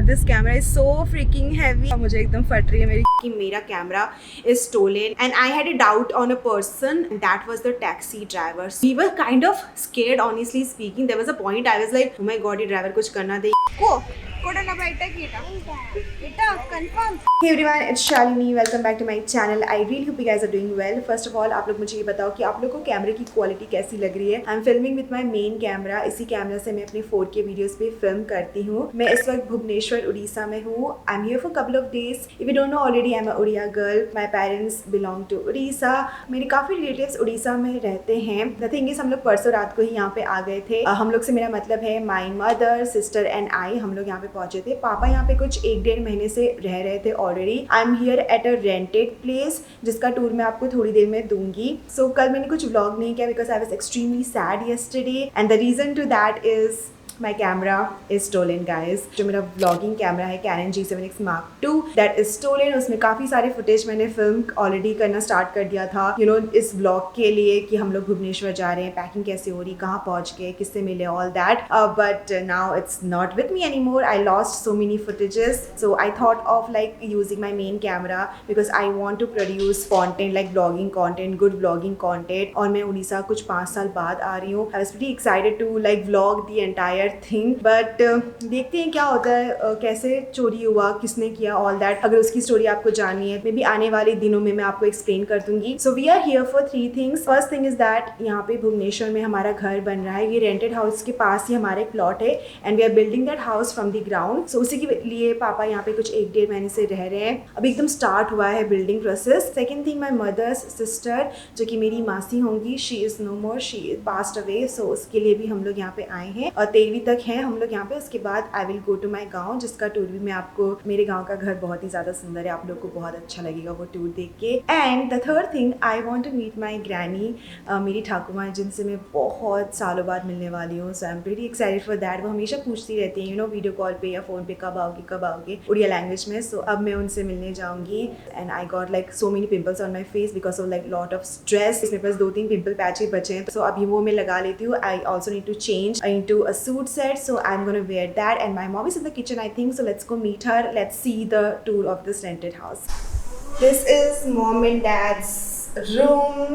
और this camera is so freaking heavy. मुझे एकदम फट रही है मेरी कि मेरा camera is stolen and I had a doubt on a person that was the taxi driver. We were kind of scared honestly speaking. There was a point I was like, oh my God, ये driver कुछ करना दे को कोडा बैठा कीटा इटा confirm. Hey everyone, it's Shalini. Welcome back to my channel. I really hope you guys are doing well. First of all, आप लोग मुझे ये बताओ कि आप लोग को कैमरे की क्वालिटी कैसी लग रही है। I am filming with my main camera. इसी कैमरा से मैं अपने 4K वीडियोस पे फिल्म करती हूँ। मैं इस वक्त भुवनेश्वर उड़ीसा में हूँ। I am here for couple of days. If you don't know already, I am a Odia girl. My parents belong to Odisha. मेरे काफ़ी रिलेटिव्स उड़ीसा में रहते हैं। द थिंग इज, हम लोग परसों रात को ही यहाँ पे आ गए थे। हम लोग से मेरा मतलब है my mother, sister and I. हम लोग यहाँ पे पहुंचे थे। पापा यहाँ पे कुछ 1-1.5 महीने से रह रहे थे already. I am here at a rented place, जिसका टूर मैं आपको थोड़ी देर में दूंगी। सो कल मैंने कुछ व्लॉग नहीं किया because I was extremely sad yesterday and the reason to that is my camera is stolen guys. जो मेरा व्लॉगिंग कैमरा है Canon G7X Mark II, that is stolen. उसमें काफ़ी सारे फुटेज मैंने फिल्म ऑलरेडी करना स्टार्ट कर दिया था, यू नो, इस व्लॉग के लिए कि हम लोग भुवनेश्वर जा रहे हैं, पैकिंग कैसे हो रही, कहाँ पहुँच गए, किससे मिले, all that. But now it's not with me any more. I lost so many footages, so I thought of like using my main camera because I want to produce content like blogging content, good blogging content. और मैं उड़ीसा कुछ 5 साल बाद आ रही हूँ। I was pretty excited to like vlog the entire thing, but देखते हैं क्या होता है, कैसे चोरी हुआ, किसने किया, ऑल दैट। अगर उसकी स्टोरी आपको जाननी है, मे बी आने वाले दिनों में मैं आपको एक्सप्लेन कर दूंगी। So we are here for 3 things. First thing is that यहाँ पे भुवनेश्वर में हमारा घर बन रहा है। ये रेंटेड हाउस के पास ही हमारा एक प्लॉट है and we are building that house from the ground. So उसी के लिए पापा यहाँ पे कुछ 1-1.5 महीने से रह रहे हैं। अभी एकदम स्टार्ट हुआ है building process. Second thing, my mother's sister, जो कि मेरी मासी होंगी, she is no more, she is passed away. So उसके लिए भी हम लोग यहाँ पे आए हैं और 13वीं तक हैं हम लोग यहाँ पे। उसके बाद I will go to my गाँव, जिसका टूर भी मैं आपको, मेरे गाँव का घर बहुत ही ज़्यादा सुंदर है, आप लोग को बहुत अच्छा लगेगा वो टूर देख के। And the third thing, I want to meet my granny, मेरी ठाकुर माँ, जिनसे मैं बहुत सालों बाद मिलने वाली हूँ। So I am pretty excited for that. वो हमेशा पूछती रहती हैं, यू नो, वीडियो कॉल पे या फ़ोन पे, कब आओगे उड़िया लैंग्वेज में। सो अब मैं उनसे मिलने जाऊँगी and I got like so many pimples on my face because of like lot of stress. मेरे पास 2-3 पिम्पल पैचेस बचे हैं, तो अभी वो मैं लगा लेती हूँ। I also need to change into a suit set, so I am gonna wear that and my mom is in the kitchen I think, so let's go meet her. Let's see the tour of this rented house. This is mom and dad's room.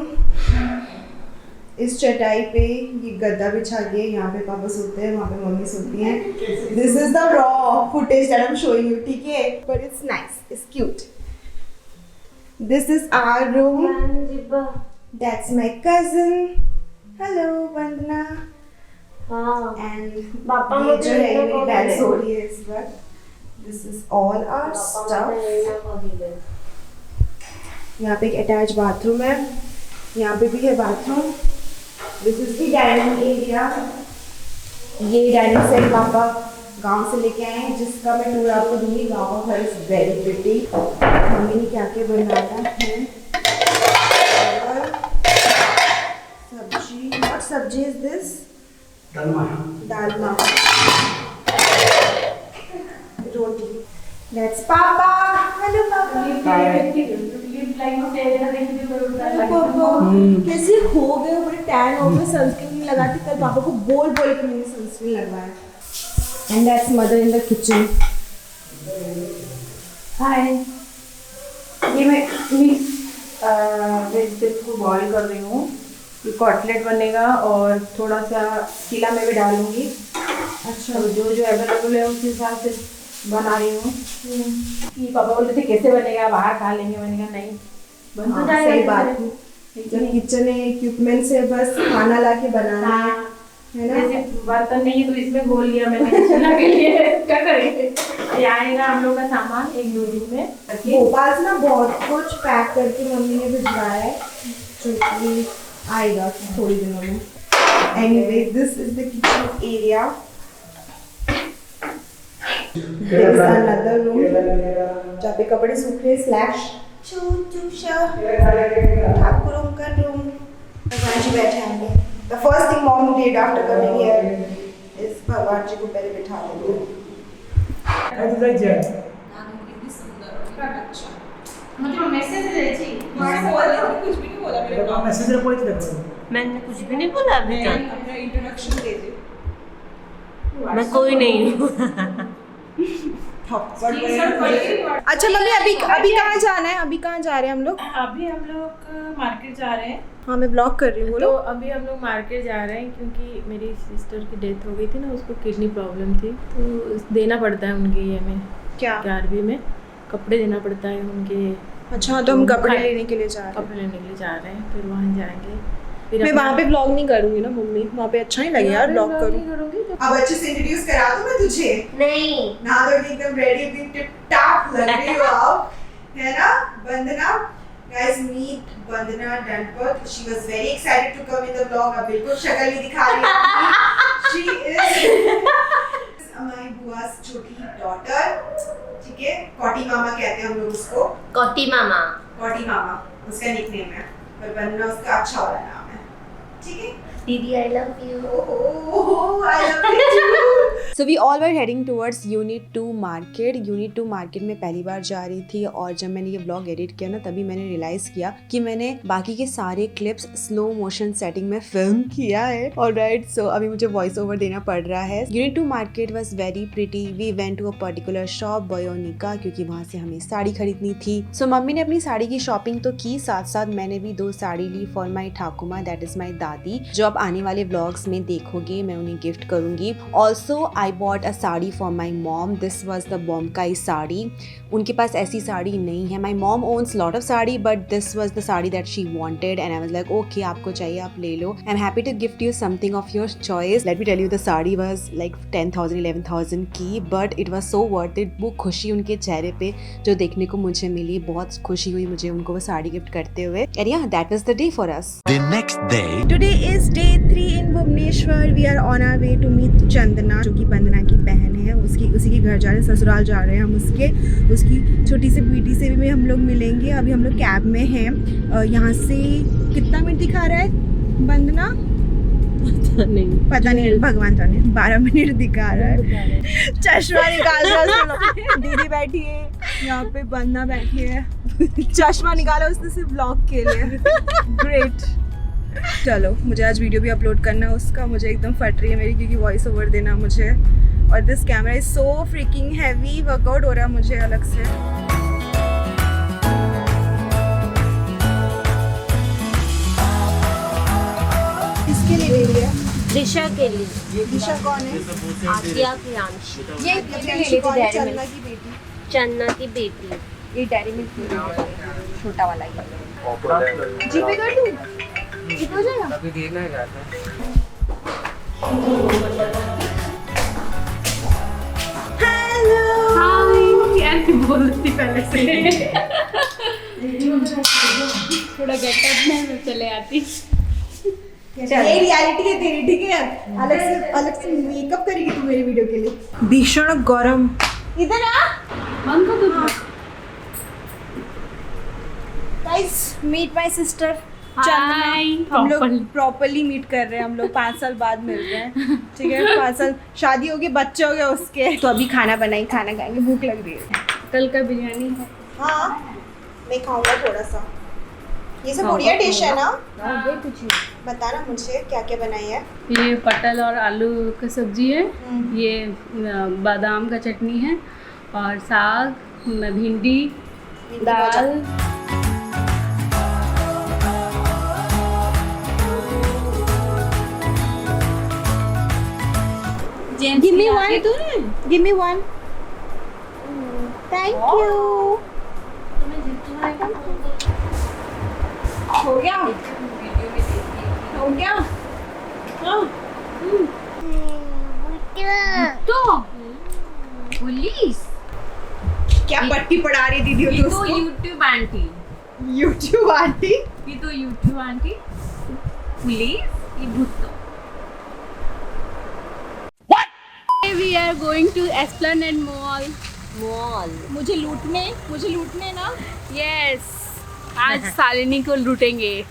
इस चटाई पे ये गद्दा बिछा के यहाँ पे पापा सोते हैं, वहाँ पे मम्मी सोती हैं। This is the raw footage that I'm showing you, ठीक है? But it's nice, it's cute. This is our room. That's my cousin. Hello, Vandana. And पापा ये जो है मेरी बैग सो रही है इस वक्त। This is all our stuff. यहाँ पे एक अटैच बाथरूम है, यहाँ पे भी है bathroom. This is the dining area. ये डाइनिंग सेट पापा गांव से लेके आए हैं, जिसका मैं टूर आपको दूंगी। गांव का घर इज वेरी प्रिटी। मम्मी ने क्या क्या बनाया है, और सब्जी, what सब्जी is this? Dalma, roti. That's पापा। हेलो पापा। कैसे हो गए, बड़े टैन हो गए, सनस्क्रीन नहीं लगाती। कल पापा को बोल के मैंने सनस्क्रीन लगवाया। And that's mother in the kitchen. हाय, ये मैं वेजिटेबल को बॉईल कर रही हूँ। ये कटलेट बनेगा और थोड़ा सा कीला में भी डालूंगी। अच्छा, तो जो जो अवेलेबल है उस हिसाब से बना रही हूँ। ये पापा बोलते थे कैसे बनेगा, बाहर खा लेंगे, बनेगा नहीं बन तो जाएगा। सही बात है, जब किचन इक्विपमेंट से बस खाना ला के बनाना है ना। जैसे बर्तन नहीं है तो इसमें घोल लिया मैंने चना के लिए, क्या करेंगे। ये आएगा हम लोग का सामान 1-2 दिन में। भोपाल से ना बहुत कुछ पैक करके मम्मी ने भिजवाया है, जो कि आएगा थोड़ी दिनों में। Anyway, this is the kitchen area. There is another room जहाँ पे कपड़े सूख रहे / ठाकुरों का रूम। भगवान जी बैठे होंगे। The first thing mom did after coming here is भगवान जी को पहले बिठा देते हैं। मतलब मैसेज देची कुछ भी नहीं बोला मेरे को। मैसेज रिपोर्ट देखो। मैंने कुछ भी नहीं बोला अभी तक। अपना इंट्रोडक्शन दे दे। मैं कोई नहीं हूँ। थप्पड़ पड़ेगा। अच्छा मम्मी अभी कहाँ जाना है? अभी कहाँ जा रहे हैं हम लोग? अभी हम लोग मार्केट जा रहे हैं। हाँ मैं ब्लॉग कर रही हूँ। तो अभी हम लोग मार्केट जा रहे हैं क्योंकि मेरी सिस्टर की डेथ हो गई थी ना, उसको किडनी प्रॉब्लम थी, तो देना पड़ता है उनके ये में क्या 11वीं में कपड़े देना पड़ता है उनके। अच्छा तो हम कपड़े लेने के लिए जा रहे हैं। कपड़े लेने के लिए जा रहे हैं, फिर वहाँ जाएंगे। मैं वहाँ पे ब्लॉग नहीं करूँगी ना मम्मी, वहाँ पे अच्छा नहीं लगे यार ब्लॉग करूँ। अब अच्छे से इंट्रोड्यूस करा दूँ मैं तुझे? नहीं ना, तो एकदम रेडी एकदम टिप टॉप लग रही हो आप, है ना वंदना? Guys, meet Vandana Danpat. She was very excited to come in the vlog. अब बिल्कुल शक्ल नहीं दिखा रही है। She is my बुआ's छोटी daughter. ठीक है, कॉटी मामा कहते हैं हम लोग उसको। कॉटी मामा उसका निकनेम है, पर वंदना उसका अच्छा वाला नाम है। ठीक है दीदी, I love you. I love you too. So we all were heading towards Unit 2 market. Unit 2 market में पहली बार जा रही थी, और जब मैंने ये व्लॉग एडिट किया ना तभी मैंने रियलाइज किया कि मैंने बाकी के सारे क्लिप्स स्लो मोशन सेटिंग में फिल्म किया है। ऑलराइट, सो अभी मुझे वॉइस ओवर देना पड़ रहा है। Unit 2 market was very pretty. We went to a particular shop, Boyonika, क्योंकि वहाँ से हमें साड़ी खरीदनी थी। सो मम्मी ने अपनी साड़ी की शॉपिंग तो की, साथ साथ मैंने भी 2 साड़ी ली फॉर माई ठाकुमा, दैट इज माई दादी, जो आप आने वाले व्लॉग्स में देखोगे, मैं उन्हें गिफ्ट करूंगी। Also I bought a sari for my mom. This was the Bomkai sari. उनके पास ऐसी साड़ी नहीं है। My mom owns lot of sari, but this was the sari that she wanted and I was like okay, आपको चाहिए आप ले लो। I am happy to gift you something of your choice. Let me tell you, the sari was like 10,000 11,000 की, but it was so worth it. वो खुशी उनके चेहरे पे जो देखने को मुझे मिली, बहुत खुशी हुई मुझे उनको वो साड़ी गिफ्ट करते हुए। एंड या, that was the day for us. The next day. Today is day 3 in Bhubaneswar. We are on our way to meet Chandana, जो कि वंदना की बहन है। उसी के घर जा रहे हैं, ससुराल जा रहे हैं हम उसकी छोटी सी बेटी से भी हम लोग मिलेंगे। अभी हम लोग कैब में हैं। यहाँ से कितना मिनट दिखा रहा है वंदना? पता नहीं, भगवान जाने। 12 मिनट दिखा रहा है। चश्मा निकाल रहा है। दीदी बैठी है यहाँ पे, वंदना बैठी है। चश्मा निकाला उसने सिर्फ व्लॉग के लिए। ग्रेट। चलो, मुझे आज वीडियो भी अपलोड करना है उसका। मुझे एकदम फट रही है मेरी, क्योंकि वॉइस ओवर देना मुझे, और this camera is so freaking heavy. Workout हो रहा है मुझे अलग से। किसके लिए ले लिया? दिशा के लिए। दिशा कौन है? आसिया प्रियांशी। ये चन्ना की बेटी। चन्ना की बेटी। ये डेयरी मिल्क छोटा वाला ही। जी पे कर दूँ? जी पे हो जाएगा? अभी देखना है क्या? बोलती पहले से। थोड़ा गेटअप में चले आती। ये रियलिटी है तेरी, ठीक है? अलग से मेकअप करेगी तू मेरे वीडियो के लिए। भीषण गरम। इधर आ। मन को तो guys, meet my sister Chandana. हम लोग प्रॉपर्ली मीट कर रहे हैं। हम लोग 5 साल बाद मिल रहे हैं, ठीक है? 5 साल शादी हो गई, बच्चे हो गए उसके। तो अभी खाना खाएंगे, भूख लग रही है। कल का बिरयानी है। हाँ मैं खाऊंगा थोड़ा सा। ये सब बढ़िया डिश है ना? बता ना मुझे क्या क्या बनाई है। ये पटल और आलू का सब्जी है, ये बादाम का चटनी है, और साग, भिंडी, दाल। Give me one. Thank you. हो गया? तो पुलिस क्या पट्टी पढ़ा रही दीदी ये तो उसको? YouTube aunty. YouTube aunty? ये तो यूट्यूब आंटी। पुलिस ये भूतो। We are going to Esplanade Mall. मुझे लूटने ना? Yes. आज शालिनी को लूटेंगे।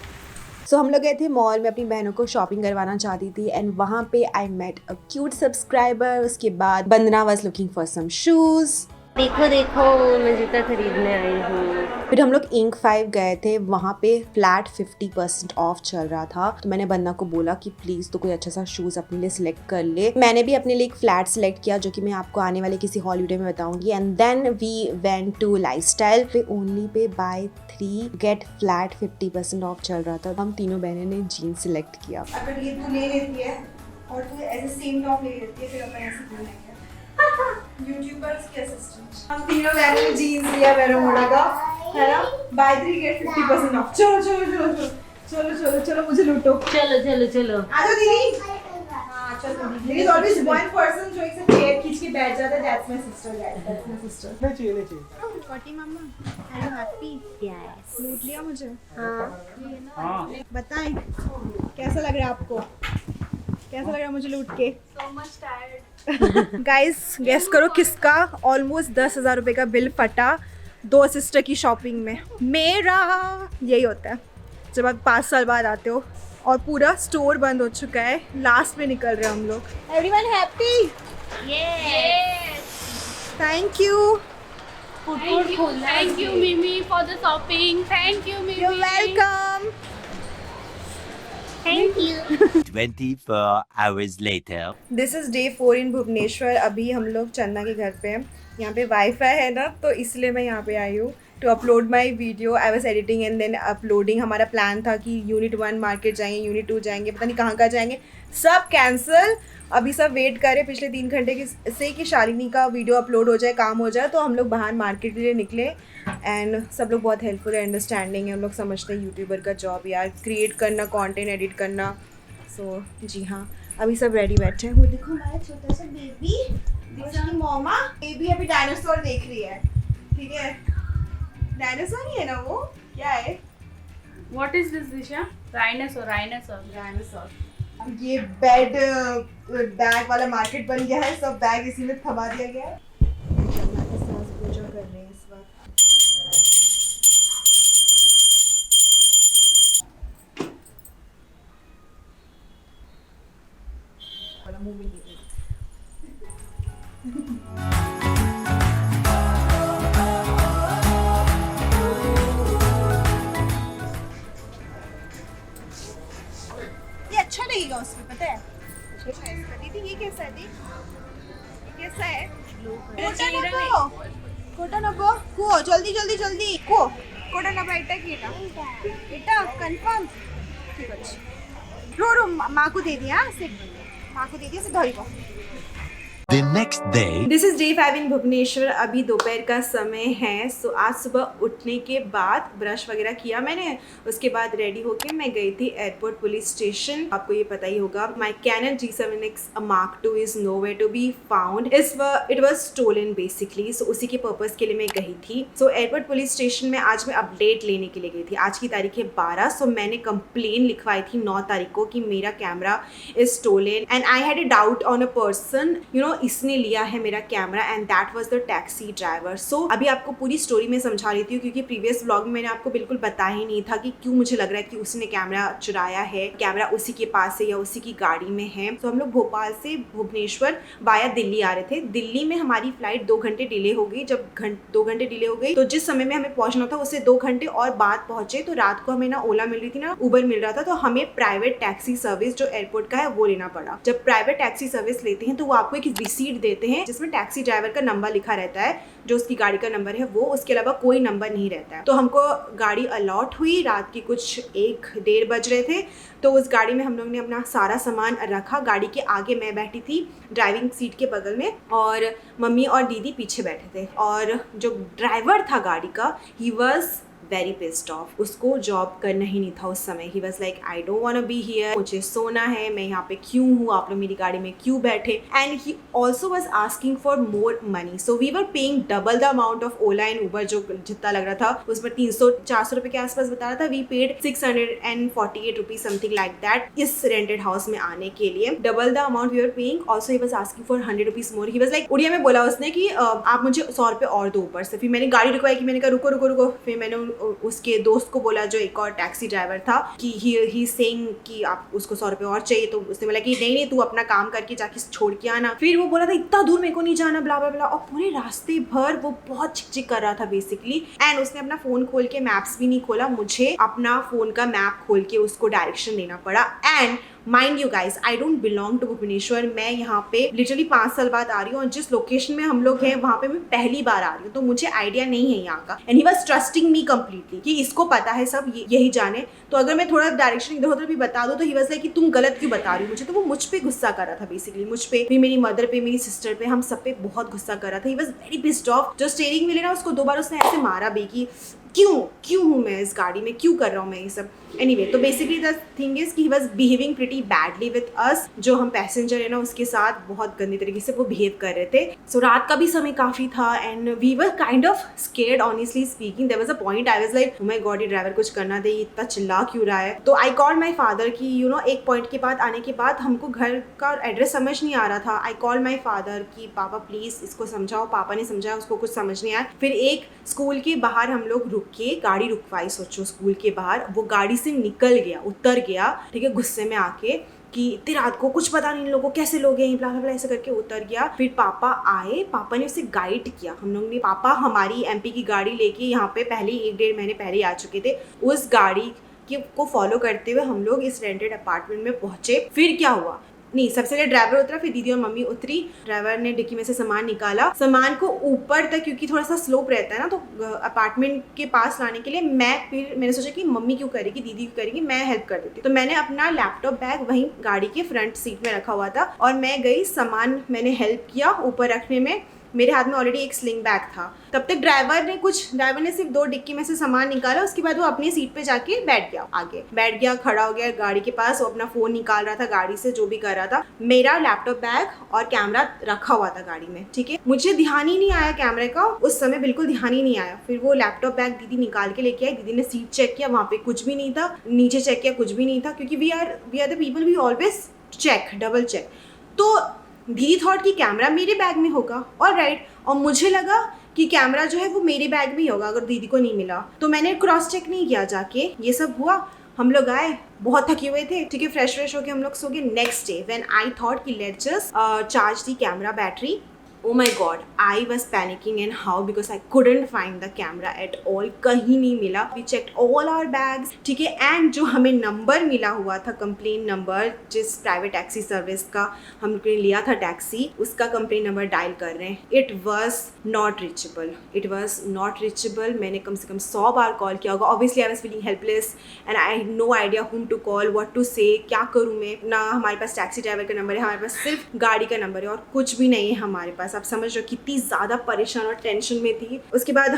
सो हम लोग गए थे मॉल में, अपनी बहनों को शॉपिंग करवाना चाहती थी, एंड वहाँ पे I met a cute subscriber. उसके बाद Vandana was looking for some shoes, देखो देखो मैं जूता खरीदने आई हूँ। फिर हम लोग इंक 5 गए थे, वहाँ पे फ्लैट 50% ऑफ चल रहा था। तो मैंने बन्ना को बोला कि प्लीज़ तो कोई अच्छा सा शूज़ अपने लिए सिलेक्ट कर ले। मैंने भी अपने लिए एक फ्लैट सिलेक्ट किया जो कि मैं आपको आने वाले किसी हॉलीडे में बताऊंगी। And then we went to Lifestyle पे ओनली पे बाय 3 गेट फ्लैट 50% ऑफ चल रहा था। हम तीनों बहनें ने जीन्स सिलेक्ट किया। अगर ये तू ले लेती है और तू ऐसे सेम टॉप ले लेती है, फिर अपन ऐसे घूमेंगे यूट्यूबर्स के असिस्टेंट। हम तीनों बहनों ने जीन्स लिया वेरोमोडा का, है ना, बाय 3 गेट 50% ऑफ। चलो चलो चलो चलो चलो चलो चलो मुझे लूटो। चलो चलो चलो आ जाओ दीदी। हाँ चलो दीदी। There is always one person जो एक से चेयर खींच के बैठ जाता है। That's my sister guys. That's my sister. नहीं चाहिए। छोटी मम्मा, are you happy? यस। लूट लिया मुझे। हाँ बताएं कैसा लग रहा है आपको? कैसा लग रहा है मुझे लूट के? गाइस गेस करो किसका ऑलमोस्ट 10,000 रुपए का बिल फटा 2 सिस्टर की शॉपिंग में। मेरा। यही होता है जब आप 5 साल बाद आते हो और पूरा स्टोर बंद हो चुका है, लास्ट में निकल रहे हैं हम लोग। Everyone happy? Yes. Thank you. Thank you, Mimi, for the shopping. Thank you, Mimi. You welcome. Thank you. 24 hours later. This is day 4 इन भुवनेश्वर। अभी हम लोग चन्ना के घर पे हैं। यहाँ पे वाईफाई है ना, तो इसलिए मैं यहाँ पे आई हूँ to upload my video. I was editing and then uploading. हमारा प्लान था कि यूनिट 1 मार्केट जाएंगे, यूनिट 2 जाएंगे, पता नहीं कहाँ जाएंगे, सब कैंसिल। अभी सब वेट कर रहे हैं पिछले 3 घंटे से कि शालिनी का वीडियो अपलोड हो जाए, काम हो जाए, तो हम लोग बाहर मार्केट के लिए निकले। एंड सब लोग बहुत हेल्पफुल है, अंडरस्टैंडिंग है। हम लोग समझते हैं यूट्यूबर का जॉब यार, क्रिएट करना, कंटेंट एडिट करना। सो जी हाँ, अभी सब रेडी बैठे हैं। वो देखो हमारा छोटा सा बेबी, उसकी मॉमा। बेबी अभी डायनासोर देख रही है, ठीक है? डायनासोर ही है ना वो, क्या है? What is this, Disha? Rhinosaur. Dinosaur. ये बेड बैग वाला मार्केट बन गया है, सब बैग इसी में थमा दिया गया है। सास पूजा कर रहे हैं इस वक्त। मुंह में नहीं ये अच्छा लगेगा उसमें, पता है? अच्छा है इसका। दीदी ये कैसा है? दी ये कैसा है? कोटा नको को जल्दी जल्दी जल्दी को कोटा ना बैठा कीटा बेटा कंफर्म ठीक है। रो रो माँ को दे दिया, से माँ को दे दिया, से धरी को। The next day. This is day 5 इन भुवनेश्वर। अभी दोपहर का समय है। सो आज सुबह उठने के बाद ब्रश वगैरह किया मैंने, उसके बाद रेडी होके मैं गई थी एयरपोर्ट पुलिस स्टेशन। आपको ये पता ही होगा, my Canon G7X Mark II is nowhere to be found. It was stolen basically. So उसी के पर्पज़ के लिए मैं गई थी। सो एयरपोर्ट पुलिस स्टेशन में आज मैं अपडेट लेने के लिए गई थी। आज की तारीख है 12। सो मैंने कंप्लेन लिखवाई थी 9 तारीख को कि मेरा camera is stolen and I had a doubt on a person, you know, इसने लिया है मेरा camera and that was the taxi driver. So अभी आपको पूरी स्टोरी में समझा रही थी क्योंकि प्रीवियस व्लॉग में मैंने आपको बिल्कुल बताया ही नहीं था कि क्यों मुझे लग रहा है कि उसने कैमरा चुराया है, कैमरा उसी के पास है या उसी की गाड़ी में है। तो हम लोग भोपाल से भुवनेश्वर वाया दिल्ली आ रहे थे। दिल्ली में हमारी फ्लाइट 2 घंटे डिले हो गई। जब 2 घंटे डिले हो गई तो जिस समय में हमें पहुंचना था उससे 2 घंटे और बाद पहुंचे। तो रात को हमें ना ओला मिल रही थी ना उबर मिल रहा था, तो हमें प्राइवेट टैक्सी सर्विस जो एयरपोर्ट का है वो लेना पड़ा। जब प्राइवेट टैक्सी सर्विस लेते हैं तो वो आपको एक रिसीट देते हैं जिसमें टैक्सी ड्राइवर का नंबर लिखा रहता है, जो उसकी गाड़ी का नंबर है वो, उसके अलावा कोई नंबर नहीं रहता है। तो हमको गाड़ी अलॉट हुई, रात की कुछ 1-1:30 बज रहे थे। तो उस गाड़ी में हम लोग ने अपना सारा सामान रखा। गाड़ी के आगे मैं बैठी थी ड्राइविंग सीट के बगल में और मम्मी और दीदी पीछे बैठे थे। और जो ड्राइवर था गाड़ी का, he was very pissed off. उसको जॉब करना ही नहीं था उस समय। He was like I don't want to be here, मुझे सोना है, मैं यहाँ पे क्यों हूँ, आप लोग मेरी गाड़ी में क्यों बैठे। And he also was asking for more money. So we were paying double the amount of Ola and Uber, जो जितना लग रहा था उसमें 300-400 रुपये के आसपास बता रहा था। We paid 648 rupees something like that इस रेंटेड हाउस में आने के लिए। Double the amount we were paying. Also he was asking for 100 rupees more. He was like, Odia में बोला उसने कि आप मुझे 100 रुपये और दो ऊपर से। फिर मैंने गाड़ी रुकवाई कि मैंने कहा रुको रुको रुको। फिर मैंने उसके दोस्त को बोला जो एक और टैक्सी ड्राइवर था कि ही सेइंग कि आप उसको 100 रुपये और चाहिए, तो उसने बोला कि नहीं तू अपना काम करके जाके छोड़ के आना। फिर वो बोला था इतना दूर मेरे को नहीं जाना, ब्ला ब्ला ब्ला, और पूरे रास्ते भर वो बहुत चिक कर रहा था बेसिकली। एंड उसने अपना फोन खोल के मैप्स भी नहीं खोला, मुझे अपना फोन का मैप खोल के उसको डायरेक्शन देना पड़ा। And mind you guys, I don't belong to Bhubaneswar, मैं यहाँ पे लिटरली 5 साल बाद आ रही हूँ और जिस लोकेशन में हम लोग हैं वहाँ पे मैं पहली बार आ रही हूँ, तो मुझे आइडिया नहीं है यहाँ का। And he was trusting me completely कि इसको पता है सब, यही जाने, तो अगर मैं थोड़ा डायरेक्शन इधर उधर भी बता दूँ तो ही वाज लाइक कि तुम गलत क्यों बता रही हो मुझे। तो वो मुझ पे गुस्सा कर रहा था बेसिकली, मुझ पे भी, मेरी मदर पे, मेरी सिस्टर पे, हम सब पे बहुत गुस्सा कर रहा था। He was very pissed of. जो स्टीयरिंग मिले ना उसको 2 बार उसने ऐसे मारा भी कि क्यों हूँ मैं इस गाड़ी में, क्यों कर रहा हूँ मैं ये सब। एनीवे, तो बेसिकली द थिंग इज कि he was behaving pretty badly with us. जो हम पैसेंजर है ना उसके साथ बहुत गंदी तरीके से वो बिहेव कर रहे थे। सो रात का भी समय काफ़ी था and we were kind of scared honestly speaking. There was a point I was like oh my God, ये ड्राइवर कुछ करना दे, इतना चिल्ला क्यों रहा है। तो आई कॉल्ड माई फादर कि यू नो एक पॉइंट के बाद आने के बाद हमको घर का एड्रेस समझ नहीं आ रहा था। आई कॉल्ड माई फादर कि पापा प्लीज़ इसको समझाओ। पापा ने समझाया, उसको कुछ समझ नहीं आया। फिर एक स्कूल के बाहर हम लोग रुक के, गाड़ी रुकवाई, सोचो स्कूल के बाहर, वो गाड़ी से निकल गया, उतर गया, ठीक है, गुस्से में आके कि इतनी रात को कुछ पता नहीं इन लोगों को कैसे लोग हैं, ब्ला ब्ला ब्ला ऐसे करके उतर गया। फिर पापा आए, पापा ने उसे गाइड किया। हम लोग ने, पापा हमारी एमपी की गाड़ी लेके यहाँ पे पहले 1-1.5 महीने पहले आ चुके थे, उस गाड़ी को फॉलो करते हुए हम लोग इस रेंटेड अपार्टमेंट में पहुंचे। फिर क्या हुआ, नहीं, सबसे पहले ड्राइवर उतरा, फिर दीदी और मम्मी उतरी। ड्राइवर ने डिक्की में से सामान निकाला, सामान को ऊपर तक, क्योंकि थोड़ा सा स्लोप रहता है ना, तो अपार्टमेंट के पास लाने के लिए मैंने सोचा कि मम्मी क्यों करेगी, दीदी क्यों करेगी, मैं हेल्प कर देती। तो मैंने अपना लैपटॉप बैग वहीं गाड़ी के फ्रंट सीट में रखा हुआ था और मैं गई, सामान मैंने हेल्प किया ऊपर रखने में। मेरे हाथ में ऑलरेडी एक स्लिंग बैग था। तब तक ड्राइवर ने सिर्फ 2 डिक्की में से सामान निकाला, उसके बाद वो अपनी सीट पे जाके बैठ गया, खड़ा हो गया गाड़ी के पास, वो अपना फ़ोन निकाल रहा था गाड़ी से, जो भी कर रहा था। मेरा लैपटॉप बैग और कैमरा रखा हुआ था गाड़ी में, ठीक है। मुझे ध्यान ही नहीं आया कैमरे का, उस समय बिल्कुल ध्यान ही नहीं आया। फिर वो लैपटॉप बैग दीदी निकाल के लेके आई, दीदी ने सीट चेक किया, वहाँ पे कुछ भी नहीं था, नीचे चेक किया, कुछ भी नहीं था, क्योंकि we are the people we always check, double check. तो दीदी थॉट कि कैमरा मेरे बैग में होगा, और राइट, और मुझे लगा कि कैमरा जो है वो मेरे बैग में ही होगा अगर दीदी को नहीं मिला। तो मैंने क्रॉस चेक नहीं किया जाके, ये सब हुआ। हम लोग आए, बहुत थके हुए थे, ठीक है, फ्रेश होके हम लोग सो गए। Next day when I thought कि let's just charge the camera battery, oh my god, I was panicking and how, because I couldn't find the camera at all, कहीं नहीं मिला। We checked all our bags, ठीक है, and जो हमें number मिला हुआ था, कंप्लेन नंबर, जिस प्राइवेट टैक्सी सर्विस का हमने लिया था टैक्सी, उसका कंप्लेन नंबर डायल कर रहे हैं। It was not reachable। मैंने कम से कम 100 बार कॉल किया होगा। Obviously I was feeling helpless and I had no idea whom to call, what to say, क्या करूँ मैं। ना हमारे पास टैक्सी ड्राइवर का नंबर है, हमारे पास सिर्फ गाड़ी का नंबर है और कुछ भी नहीं है हमारे पास। आप समझ रहे हो कितनी ज़्यादा परेशान और टेंशन में थी। उसके बाद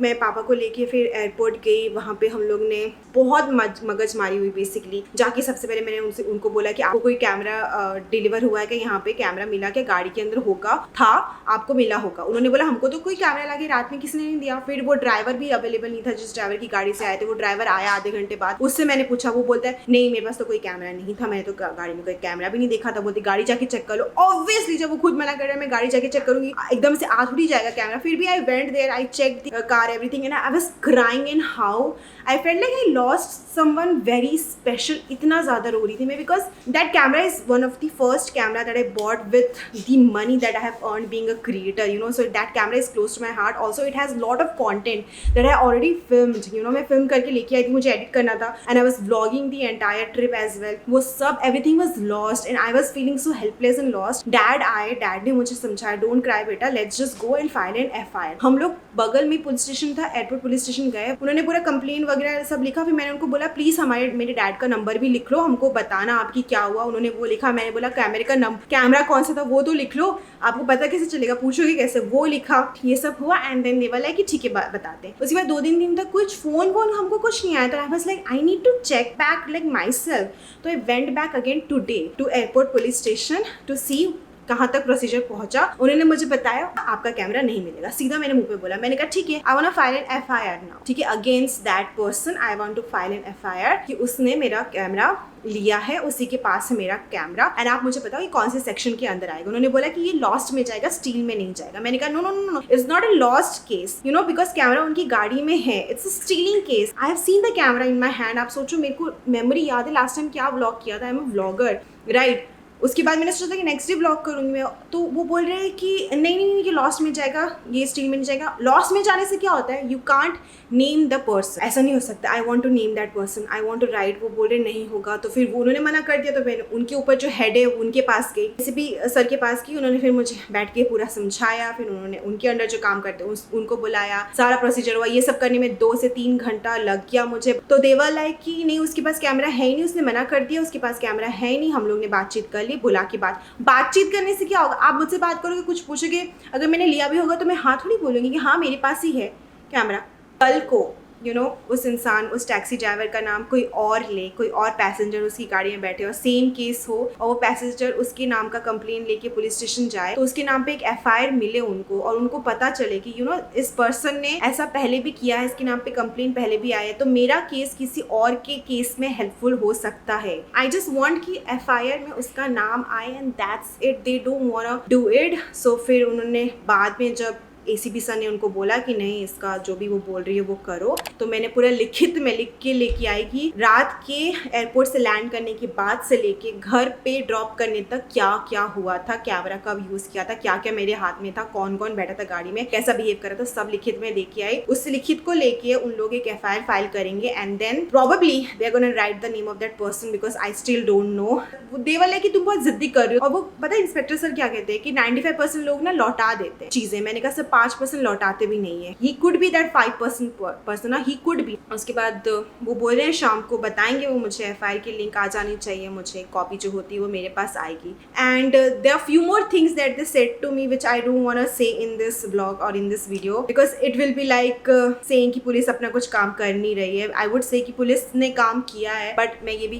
मैं पापा को लेके फिर एयरपोर्ट गई। वहाँ पे हम लोग ने बहुत मगज मारी हुई बेसिकली। जाके सबसे पहले मैंने उनको बोला कि आपको कोई कैमरा डिलीवर हुआ है क्या, यहाँ पे कैमरा मिला क्या, गाड़ी के अंदर होगा, था, आपको मिला होगा। उन्होंने बोला हमको तो कोई कैमरा लगे रात में किसी ने नहीं दिया। फिर वो ड्राइवर भी अवेलेबल नहीं था जिस ड्राइवर की गाड़ी से आए थे। वो ड्राइवर आया आधे घंटे बाद, उससे मैंने पूछा, वो बोलता है नहीं मेरे पास तो कोई कैमरा नहीं था, मैंने तो गाड़ी में कोई कैमरा भी नहीं देखा था। बोलती गाड़ी जाके चेक कर लो। ऑब्वियसली जब वो खुद मना कर रहा है मैं गाड़ी जाके चेक करूंगी, एकदम से आ थोड़ी जाएगा कैमरा। फिर भी I went there, I check the car, everything, and I was crying in how I felt like I lost someone very special. इतना ज़्यादा रो रही थी मैं, because that camera is one of the first camera that I bought with the money that I have earned being a creator, you know. So that camera is close to my heart. Also it has lot of content that I already filmed, you know. मैं film करके लेके आई थी, मुझे edit करना था, and I was vlogging the entire trip as well. वो सब everything was lost and I was feeling so helpless and lost. Dad ने मुझे समझाया, डोंट क्राई बेटा, let's just go and file an FIR। हम लोग बगल में पुलिस स्टेशन था, एयरपोर्ट पुलिस स्टेशन गए, उन्होंने पूरा कंप्लेन वगैरह सब लिखा। फिर मैंने उनको बोला प्लीज़ मेरे डैड का नंबर भी लिख लो, हमको बताना आपकी क्या हुआ। उन्होंने वो लिखा। मैंने बोला कैमरा कौन सा था वो तो लिख लो, आपको पता कैसे चलेगा, पूछोगे कैसे, वो लिखा। ये सब हुआ and then they were like कि ठीक है बताते हैं। उसके बाद 2-3 दिन तक कुछ फोन हमको कुछ नहीं आया। तो I was like I need to check back like myself. तो I went back again today to airport police station to see कहाँ तक प्रोसीजर पहुंचा। उन्होंने मुझे बताया आपका कैमरा नहीं मिलेगा, सीधा मेरे मुंह पे बोला। मैंने कहा ठीक है, I want to file an FIR now, ठीक है, against that person I want to file an FIR कि उसने मेरा कैमरा लिया है, उसी के पास है मेरा कैमरा, एंड आप मुझे बताओ ये कौन से सेक्शन के अंदर आएगा। उन्होंने बोला कि ये लॉस्ट में जाएगा, स्टील में नहीं जाएगा। मैंने कहा no no no no, it's not a lost case, you know, because camera उनकी गाड़ी में है, it's a stealing case. I have seen the camera in my hand. आप सोचो, मेरे को मेमोरी याद है लास्ट टाइम क्या व्लॉग किया था, आई एम अ व्लॉगर, राइट। उसके बाद मैंने सोचा कि नेक्स्ट डे ब्लॉग करूँगी मैं, तो वो बोल रहे हैं कि नहीं नहीं ये लॉस्ट में जाएगा, ये स्टील में नहीं जाएगा। लॉस्ट में जाने से क्या होता है, you can't name the person, ऐसा नहीं हो सकता। I want to name that person, I want to write. वो बोल रहे नहीं होगा, तो फिर वो उन्होंने मना कर दिया। तो मैंने उनके ऊपर जो हेड है उनके पास गई, किसी भी सर के पास की। उन्होंने फिर मुझे बैठ के पूरा समझाया, फिर उन्होंने उनके अंडर जो काम करते हैं उनको बुलाया, सारा प्रोसीजर हुआ। ये सब करने में 2 से 3 घंटा लग गया मुझे। तो देवर लाइक कि नहीं उसके पास कैमरा है ही नहीं, उसने मना कर दिया, उसके पास कैमरा है ही नहीं। हम लोग ने बातचीत कर ली, बुला के बातचीत करने से क्या होगा, आप मुझसे बात करोगे, कुछ पूछोगे, अगर मैंने लिया भी होगा तो मैं हाँ थोड़ी बोलूँगी कि हाँ मेरे पास ही है कैमरा। कल को यू नो उस इंसान, उस टैक्सी ड्राइवर का नाम कोई और ले, कोई और पैसेंजर उसकी गाड़ी में बैठे और सेम केस हो, और वो पैसेंजर उसके नाम का कंप्लेन लेके पुलिस स्टेशन जाए, तो उसके नाम पे एक FIR मिले उनको, और उनको पता चले कि यू नो इस पर्सन ने ऐसा पहले भी किया है, इसके नाम पे कंप्लेन पहले भी आया है, तो मेरा केस किसी और के केस में हेल्पफुल हो सकता है। आई जस्ट वॉन्ट कि FIR में उसका नाम आए, and that's it. They don't want to do it. So फिर उन्होंने बाद में जब ACP सर ने उनको बोला कि नहीं इसका जो भी वो बोल रही है वो करो, तो मैंने पूरा लिखित में लिख के लेके आई कि रात के एयरपोर्ट से लैंड करने के बाद से लेके घर पे ड्रॉप करने तक क्या क्या हुआ था, कैमरा कब यूज़ किया था, क्या क्या मेरे हाथ में था, कौन कौन बैठा था गाड़ी में, कैसा बिहेव करा था, सब लिखित में लेके आई। उस लिखित को लेके उन लोग एक FIR फाइल करेंगे, and then probably they are gonna write the name of that person, because I still don't know. They were like कि तुम बहुत जिद्दी कर रही हो, और वो पता है इंस्पेक्टर सर क्या कहते हैं कि 95% लोग ना लौटा देते हैं चीजें। मैंने कहा सर 5% लौटाते भी नहीं है, he could be that 5% person, he could be. उसके बाद वो बोल रहे हैं शाम को बताएंगे वो मुझे, FIR की लिंक आ जानी चाहिए, मुझे कॉपी जो होती है वो मेरे पास आएगी। And there are few more things that they said to me which I don't want to say in this blog और in this video, because it will be like saying कि पुलिस अपना कुछ काम कर नहीं रही है। आई वुड से कि पुलिस ने काम किया है, बट मैं ये भी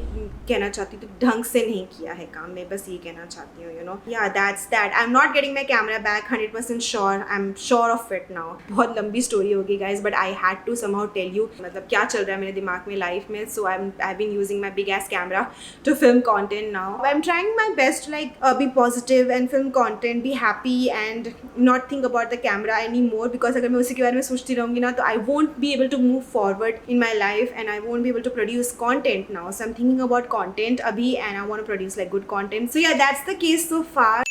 कहना चाहती हूँ तो ढंग से नहीं किया है काम, मैं बस ये कहना चाहती हूँ, यू नो। या that's that. I am not getting my camera back 100% sure, I am sure of it now. बहुत लंबी स्टोरी होगी guys, but I had to somehow tell you मतलब क्या चल रहा है मेरे दिमाग में लाइफ में। So I have been using my big S camera to film content now. I am trying my best like be positive and film content, be happy and not think about the camera any more, because अगर मैं उसी के बारे में सोचती रहूँगी ना तो I won't be able to move forward in my life, and I won't be able to produce content now. So I am thinking about content अभी, and I want to produce like good content. So yeah that's the case so far.